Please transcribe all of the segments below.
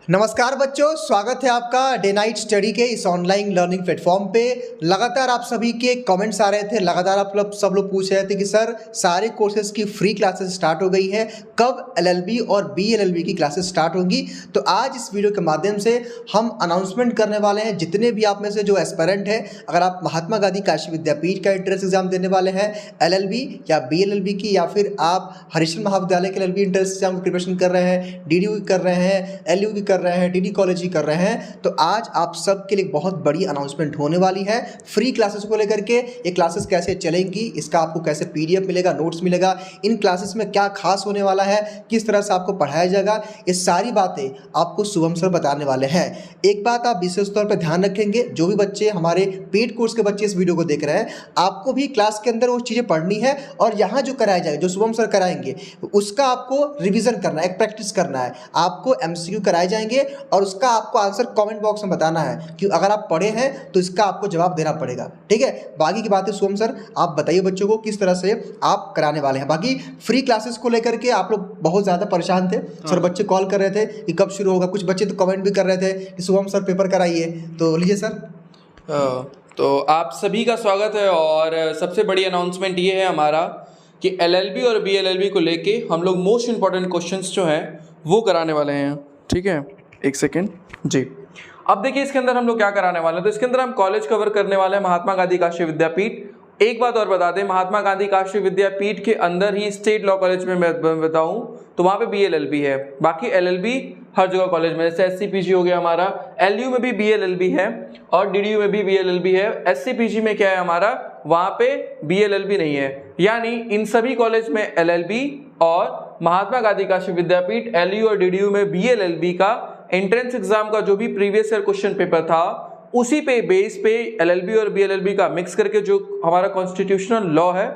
नमस्कार बच्चों, स्वागत है आपका डे नाइट स्टडी के इस ऑनलाइन लर्निंग प्लेटफॉर्म पे। लगातार आप सभी के कमेंट्स आ रहे थे, लगातार आप लोग सब लोग पूछ रहे थे कि सर सारे कोर्सेज की फ्री क्लासेस स्टार्ट हो गई है, कब एलएलबी और बीएलएलबी की क्लासेस स्टार्ट होंगी। तो आज इस वीडियो के माध्यम से हम अनाउंसमेंट करने वाले हैं। जितने भी आप में से जो एस्पिरेंट है, अगर आप महात्मा गांधी काशी विद्यापीठ का एंट्रेंस एग्जाम देने वाले हैं एलएलबी या बीएलएलबी की, या फिर आप हरिश्चंद्र महाविद्यालय के एलएलबी एंट्रेंस एग्जाम की प्रिपरेशन कर रहे हैं, डीडीयू की कर रहे हैं, एलयू की कर रहे हैं, डीडी कॉलेज की कर रहे हैं, तो आज आप सब के लिए बहुत बड़ी अनाउंसमेंट होने वाली है फ्री क्लासेस को लेकर के। ये क्लासेस कैसे चलेंगी, इसका आपको कैसे पीडीएफ मिलेगा, नोट्स मिलेगा, इन क्लासेस में क्या खास होने वाला है, किस तरह से आपको पढ़ाया जाएगा, ये सारी बातें आपको शुभम सर बताने वाले हैं। एक बात आप विशेष तौर पर ध्यान रखेंगे, जो भी बच्चे हमारे पेड कोर्स के बच्चे इस वीडियो को देख रहे हैं, आपको भी क्लास के अंदर वो चीज़ें पढ़नी है और यहाँ जो कराया जाएगा, जो शुभम सर कराएंगे, उसका आपको रिविजन करना है, एक प्रैक्टिस करना है। आपको एमसीक्यू कराए जाएंगे और उसका आपको आंसर कमेंट बॉक्स में बताना है कि अगर आप पढ़े हैं तो इसका आपको जवाब देना पड़ेगा। ठीक है, बाकी की बातें शुभम सर आप बताइए बच्चों को किस तरह से आप कराने वाले हैं। बाकी फ्री क्लासेस को लेकर के आप लोग बहुत ज़्यादा परेशान थे सर, बच्चे कॉल कर रहे थे कि कब शुरू होगा, कुछ बच्चे तो कमेंट भी कर रहे थे कि शुभम सर पेपर कराइए। तो लीजिए सर। तो आप सभी का स्वागत है और सबसे बड़ी अनाउंसमेंट ये है हमारा कि एलएलबी और बीएलएलबी को लेके हम लोग मोस्ट इम्पॉर्टेंट क्वेश्चंस जो हैं वो कराने वाले हैं। ठीक है, एक सेकेंड जी। अब देखिए इसके अंदर हम लोग क्या कराने वाले हैं। तो इसके अंदर हम कॉलेज कवर करने वाले हैं महात्मा गांधी काशी विद्यापीठ। एक बात और बता दें, महात्मा गांधी काशी विद्यापीठ के अंदर ही स्टेट लॉ कॉलेज में मैं बताऊं तो वहाँ पे बीएलएलबी है, बाकी एलएलबी हर जगह कॉलेज में, जैसे एससीपीजी हो गया हमारा, एलयू में भी बीएलएलबी है और डीडीयू में भी बीएलएलबी है। एससीपीजी में क्या है हमारा, वहाँ पे बीएलएलबी नहीं है। यानी इन सभी कॉलेज में एलएलबी और महात्मा गांधी काशी विद्यापीठ एलयू और डीडीयू में बीएलएलबी का एंट्रेंस एग्जाम का जो भी प्रीवियस ईयर क्वेश्चन पेपर था, उसी पे बेस पे एलएलबी और बीएलएलबी का मिक्स करके जो हमारा कॉन्स्टिट्यूशनल लॉ है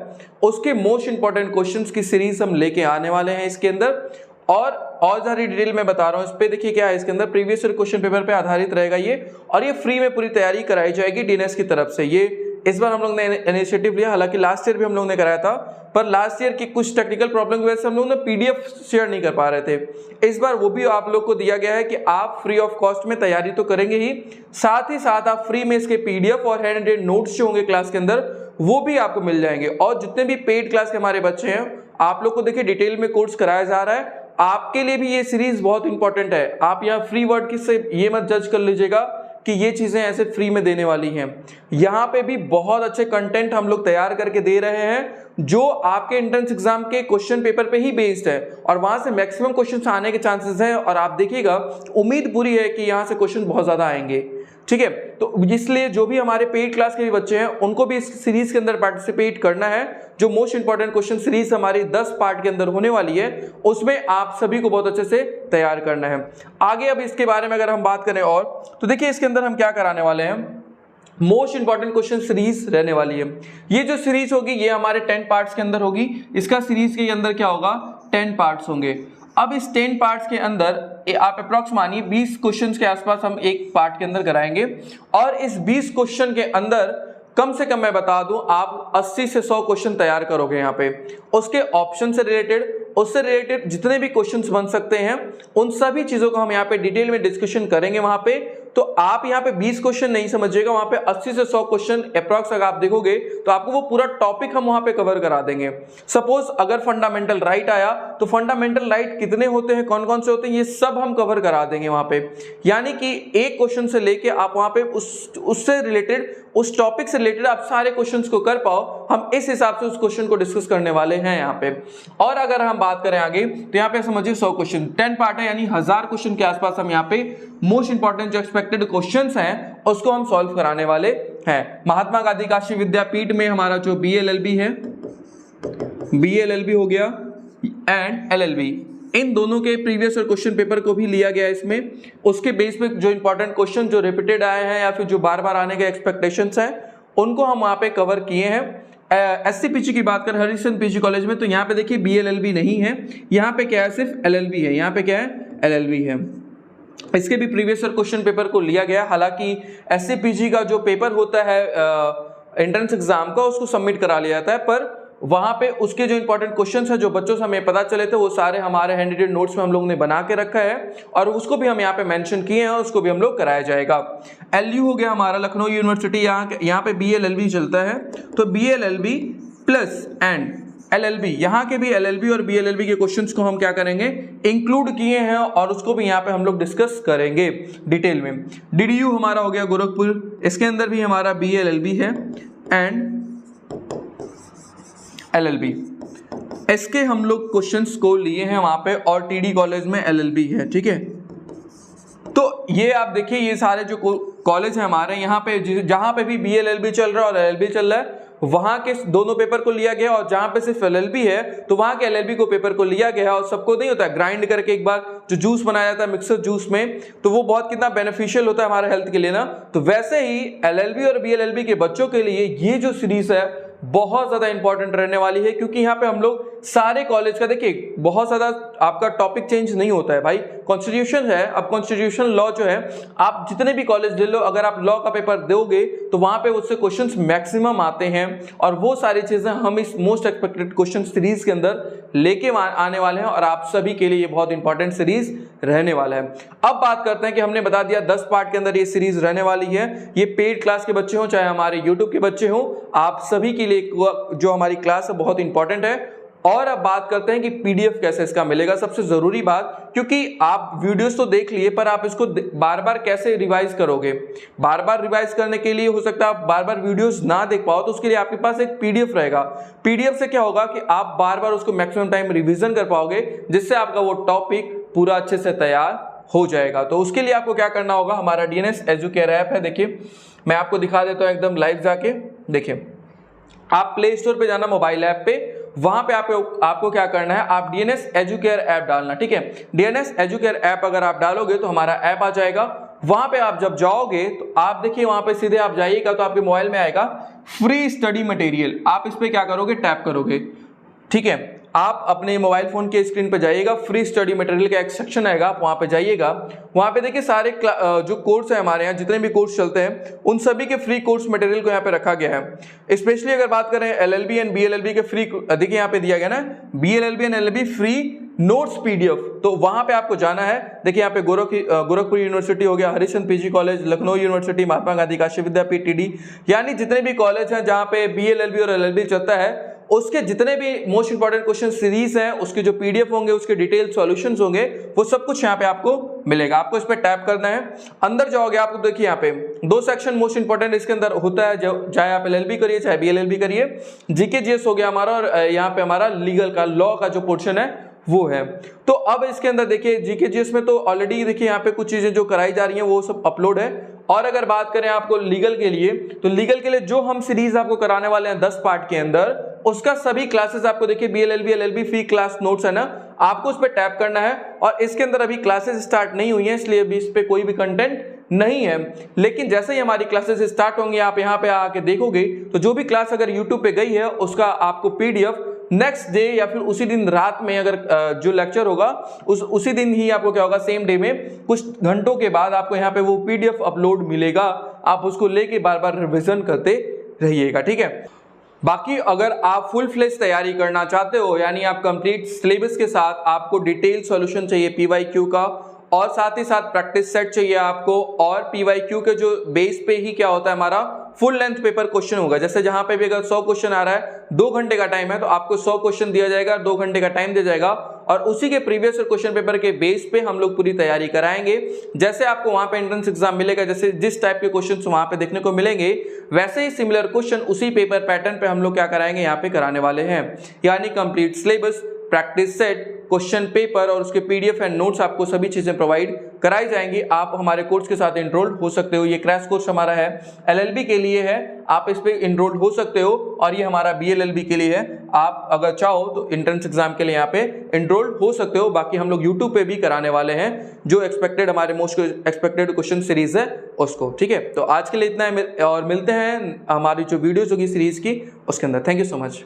उसके मोस्ट इंपॉर्टेंट क्वेश्चंस की सीरीज हम लेके आने वाले हैं इसके अंदर। और सारी डिटेल में बता रहा हूँ इस पे। देखिए क्या है, इसके अंदर प्रीवियस ईयर क्वेश्चन पेपर पे आधारित रहेगा ये, और ये फ्री में पूरी तैयारी कराई जाएगी डीएनएस की तरफ से। ये इस बार हम लोग ने इनिशिएटिव लिया, हालांकि लास्ट ईयर भी हम लोग ने कराया था, पर लास्ट ईयर की कुछ टेक्निकल प्रॉब्लम की वजह से हम लोग ने पीडीएफ शेयर नहीं कर पा रहे थे। इस बार वो भी आप लोग को दिया गया है कि आप फ्री ऑफ कॉस्ट में तैयारी तो करेंगे ही साथ आप फ्री में इसके पीडीएफ और हैंड रिटेन नोट्स जो होंगे क्लास के अंदर वो भी आपको मिल जाएंगे। और जितने भी पेड क्लास के हमारे बच्चे हैं, आप लोग को देखिए डिटेल में कोर्स कराया जा रहा है। आपके लिए भी ये सीरीज बहुत इंपॉर्टेंट है। आप यहाँ फ्री वर्ड की से ये मत जज कर लीजिएगा कि ये चीजें ऐसे फ्री में देने वाली हैं। यहाँ पे भी बहुत अच्छे कंटेंट हम लोग तैयार करके दे रहे हैं जो आपके एंट्रेंस एग्जाम के क्वेश्चन पेपर पे ही बेस्ड है, और वहां से मैक्सिमम क्वेश्चंस आने के चांसेस हैं। और आप देखिएगा, उम्मीद पूरी है कि यहाँ से क्वेश्चन बहुत ज्यादा आएंगे। ठीक है, तो इसलिए जो भी हमारे पेड क्लास के भी बच्चे हैं उनको भी इस सीरीज के अंदर पार्टिसिपेट करना है। जो मोस्ट इंपॉर्टेंट क्वेश्चन सीरीज हमारी 10 पार्ट के अंदर होने वाली है, उसमें आप सभी को बहुत अच्छे से तैयार करना है। आगे अब इसके बारे में अगर हम बात करें और, तो देखिए इसके अंदर हम क्या कराने वाले हैं, मोस्ट इंपॉर्टेंट क्वेश्चन सीरीज रहने वाली है। ये जो सीरीज होगी ये हमारे 10 पार्ट्स के अंदर होगी। इसका सीरीज के अंदर क्या होगा, 10 पार्ट्स होंगे। अब इस 10 पार्ट्स के अंदर आप अप्रॉक्स मानिए 20 क्वेश्चंस के आसपास हम एक पार्ट के अंदर कराएंगे, और इस 20 क्वेश्चन के अंदर कम से कम मैं बता दूं आप 80 से 100 क्वेश्चन तैयार करोगे। यहाँ पे उसके ऑप्शन से रिलेटेड, उससे रिलेटेड जितने भी क्वेश्चंस बन सकते हैं, उन सभी चीजों को हम यहाँ पे डिटेल में डिस्कशन करेंगे वहां पे। तो आप यहाँ पे 20 क्वेश्चन नहीं समझिएगा, वहां पे 80 से 100 क्वेश्चन अप्रॉक्स अगर आप देखोगे तो आपको वो पूरा टॉपिक हम वहां पे कवर करा देंगे। सपोज अगर फंडामेंटल राइट आया तो फंडामेंटल राइट कितने होते हैं, कौन कौन से होते हैं, ये सब हम कवर करा देंगे वहां पे। यानी कि एक क्वेश्चन से लेके आप वहां पे उससे रिलेटेड, उस टॉपिक से रिलेटेड आप सारे क्वेश्चंस को कर पाओ, हम इस हिसाब से उस क्वेश्चन को डिस्कस करने वाले हैं यहाँ पे। और अगर हम बात करें आगे तो यहाँ पे समझिए 100 क्वेश्चन, 10 पार्ट है, यानी 1000 क्वेश्चन के आसपास हम यहाँ पे मोस्ट इंपॉर्टेंट जो एक्सपेक्टेड क्वेश्चंस हैं उसको हम सॉल्व कराने वाले हैं। महात्मा गांधी काशी विद्यापीठ में हमारा जो बीएलएलबी है, बीएलएलबी हो गया एंड एलएलबी, इन दोनों के प्रीवियस और क्वेश्चन पेपर को भी लिया गया इसमें। उसके बेस पे जो इंपॉर्टेंट क्वेश्चन जो रिपीटेड आए हैं या फिर जो बार बार आने के एक्सपेक्टेशंस हैं उनको हम वहां पे कवर किए हैं। एससीपीजी की बात करें हरिश्चंद्र पीजी कॉलेज में, तो यहाँ पे देखिए बीएलएलबी नहीं है, यहाँ पे क्या है, सिर्फ एलएलबी है। यहाँ पे क्या है, एलएलबी है। इसके भी प्रीवियस ईयर क्वेश्चन पेपर को लिया गया। हालांकि एससीपीजी का जो पेपर होता है एंट्रेंस एग्जाम का, उसको सबमिट करा लिया जाता है, पर वहां पे उसके जो इंपॉर्टेंट क्वेश्चंस है जो बच्चों से हमें पता चले थे वो सारे हमारे हैंड रिटेन नोट्स में हम लोग ने बना के रखा है और उसको भी हम यहाँ पे मेंशन किए हैं और उसको भी हम लोग कराया जाएगा। एलयू हो गया हमारा लखनऊ यूनिवर्सिटी, यहाँ पे BLLB चलता है, तो BLLB प्लस एंड LLB, यहाँ के भी LLB और BLLB के क्वेश्चंस को हम क्या करेंगे, इंक्लूड किए हैं और उसको भी यहाँ पे हम लोग डिस्कस करेंगे डिटेल में। DDU हमारा हो गया गोरखपुर, इसके अंदर भी हमारा BLLB है एंड LLB, इसके हम लोग क्वेश्चंस को लिए हैं वहां पे और TD कॉलेज में LLB है, ठीक है। तो ये आप देखिए ये सारे जो कॉलेज है हमारे यहाँ पे जहां पे भी BLLB चल रहा है और LLB चल रहा है वहां के दोनों पेपर को लिया गया और जहां पे सिर्फ LLB है तो वहां के LLB को पेपर को लिया गया और सबको नहीं होता है ग्राइंड करके एक बार जो जूस बनाया जाता है मिक्सर जूस में, तो वो बहुत कितना बेनिफिशियल होता है हमारे हेल्थ के लिए ना। तो वैसे ही LLB और BLLB के बच्चों के लिए ये जो सीरीज है बहुत ज्यादा इंपॉर्टेंट रहने वाली है, क्योंकि यहाँ पे हम लोग सारे कॉलेज का देखिए बहुत ज्यादा आपका टॉपिक चेंज नहीं होता है भाई, कॉन्स्टिट्यूशन है। अब कॉन्स्टिट्यूशन लॉ जो है आप जितने भी कॉलेज ले लो, अगर आप लॉ का पेपर दोगे तो वहां पे उससे क्वेश्चंस मैक्सिमम आते हैं और वो सारी चीजें हम इस मोस्ट एक्सपेक्टेड क्वेश्चन सीरीज के अंदर लेके आने वाले हैं और आप सभी के लिए ये बहुत इंपॉर्टेंट सीरीज रहने वाला है। अब बात करते हैं कि हमने बता दिया 10 पार्ट के अंदर ये सीरीज रहने वाली है। ये पेड क्लास के बच्चे हो चाहे हमारे यूट्यूब के बच्चे हो, आप सभी के लिए जो हमारी क्लास है बहुत इंपॉर्टेंट है। और अब बात करते हैं कि पीडीएफ कैसे इसका मिलेगा। सबसे जरूरी बात, क्योंकि आप वीडियोस तो देख लिए पर आप इसको बार बार कैसे रिवाइज करोगे, बार बार रिवाइज करने के लिए हो सकता है आप बार बार वीडियोस ना देख पाओ, तो उसके लिए आपके पास एक पीडीएफ रहेगा। पीडीएफ से क्या होगा कि आप बार बार उसको मैक्सिमम टाइम रिवीजन कर पाओगे, जिससे आपका वो टॉपिक पूरा अच्छे से तैयार हो जाएगा। तो उसके लिए आपको क्या करना होगा, हमारा डीएनएस एजुकेयर ऐप है, देखिए मैं आपको दिखा देता हूं एकदम लाइव जाके। देखिए आप प्ले स्टोर पे जाना मोबाइल ऐप पे, वहां पे आपको क्या करना है, आप डीएनएस एजुकेयर ऐप डालना, ठीक है। डीएनएस एजुकेयर ऐप अगर आप डालोगे तो हमारा ऐप आ जाएगा। वहां पे आप जब जाओगे तो आप देखिए वहां पे सीधे आप जाइएगा तो आपके मोबाइल में आएगा फ्री स्टडी मटेरियल। आप इस पे क्या करोगे, टैप करोगे, ठीक है। आप अपने मोबाइल फोन के स्क्रीन पे जाइएगा, फ्री स्टडी मटेरियल का एक सेक्शन आएगा, आप वहां पे जाइएगा। वहां पे देखिए सारे जो कोर्स है हमारे यहाँ, जितने भी कोर्स चलते हैं उन सभी के फ्री कोर्स मटेरियल को यहाँ पे रखा गया है। स्पेशली अगर बात करें एलएलबी एंड बीएलएलबी के फ्री, देखिए यहाँ पे दिया गया ना BLLB and LLB free notes PDF, तो वहां पे आपको जाना है। देखिए यहाँ पे गोरखपुर यूनिवर्सिटी हो गया, Harichand PG college, Lucknow university, Mahatma Gandhi Kashi Vidyapeeth TD, यानी जितने भी कॉलेज हैं जहाँ पे बीएलएलबी और एलएलबी चलता है उसके जितने भी मोस्ट इंपॉर्टेंट क्वेश्चन सीरीज हैं उसके जो पीडीएफ होंगे, उसके डिटेल सॉल्यूशंस होंगे, वो सब कुछ यहाँ पे आपको मिलेगा। आपको इस पे टैप करना है, अंदर जाओगे, आपको देखिए यहाँ पे 2 सेक्शन मोस्ट इंपॉर्टेंट इसके अंदर होता है, चाहे आप एलएलबी करिए चाहे बीएलएलबी करिए। जीके जीएस हो गया हमारा और यहाँ पे हमारा लीगल का लॉ का जो पोर्शन है वो है। तो अब इसके अंदर देखिए जीके जीएस में तो ऑलरेडी देखिए यहाँ पे कुछ चीजें जो कराई जा रही हैं वो सब अपलोड है। और अगर बात करें आपको लीगल के लिए, तो लीगल के लिए जो हम सीरीज आपको कराने वाले हैं 10 पार्ट के अंदर, उसका सभी क्लासेस आपको देखिए BLLB LLB free class notes है ना, आपको उस पर टैप करना है। और इसके अंदर अभी क्लासेस स्टार्ट नहीं हुई हैं, इसलिए अभी इस पे कोई भी कंटेंट नहीं है, लेकिन जैसे ही हमारी क्लासेस स्टार्ट होंगी आप यहाँ पे आके देखोगे तो जो भी क्लास अगर यूट्यूब पे गई है उसका आपको पीडीएफ नेक्स्ट डे या फिर उसी दिन रात में, अगर जो लेक्चर होगा उसी दिन ही आपको क्या होगा, सेम डे में कुछ घंटों के बाद आपको यहाँ पे वो पीडीएफ अपलोड मिलेगा। आप उसको लेके बार बार रिवीजन करते रहिएगा, ठीक है। बाकी अगर आप फुल फ्लेज तैयारी करना चाहते हो, यानी आप कंप्लीट सिलेबस के साथ, आपको डिटेल सॉल्यूशन चाहिए पीवाईक्यू का और साथ ही साथ प्रैक्टिस सेट चाहिए आपको, और पीवाईक्यू के जो बेस पे ही क्या होता है हमारा फुल लेंथ पेपर क्वेश्चन होगा। जैसे जहां पे भी अगर 100 क्वेश्चन आ रहा है, 2 घंटे का टाइम है, तो आपको 100 क्वेश्चन दिया जाएगा, 2 घंटे का टाइम दिया जाएगा और उसी के प्रीवियस क्वेश्चन पेपर के बेस पे हम लोग पूरी तैयारी कराएंगे। जैसे आपको वहां पे एंट्रेंस एग्जाम मिलेगा, जैसे जिस टाइप के क्वेश्चन वहां पे देखने को मिलेंगे, वैसे ही सिमिलर क्वेश्चन उसी पेपर पैटर्न पे हम लोग क्या कराएंगे, यहाँ पे कराने वाले हैं। यानी complete syllabus, practice set, question paper और उसके पीडीएफ एंड नोट्स, आपको सभी चीजें प्रोवाइड कराई जाएंगी। आप हमारे कोर्स के साथ एनरोल हो सकते हो। ये क्रैश कोर्स हमारा है, एलएलबी के लिए है, आप इस पे एनरोल हो सकते हो, और ये हमारा बीएलएलबी के लिए है। आप अगर चाहो तो एंट्रेंस एग्जाम के लिए यहाँ पे एनरोल हो सकते हो। बाकी हम लोग यूट्यूब पे भी कराने वाले हैं जो एक्सपेक्टेड, हमारे मोस्ट एक्सपेक्टेड क्वेश्चन सीरीज है उसको, ठीक है। तो आज के लिए इतना है और मिलते हैं हमारी जो वीडियोज होगी सीरीज की उसके अंदर। Thank you so much.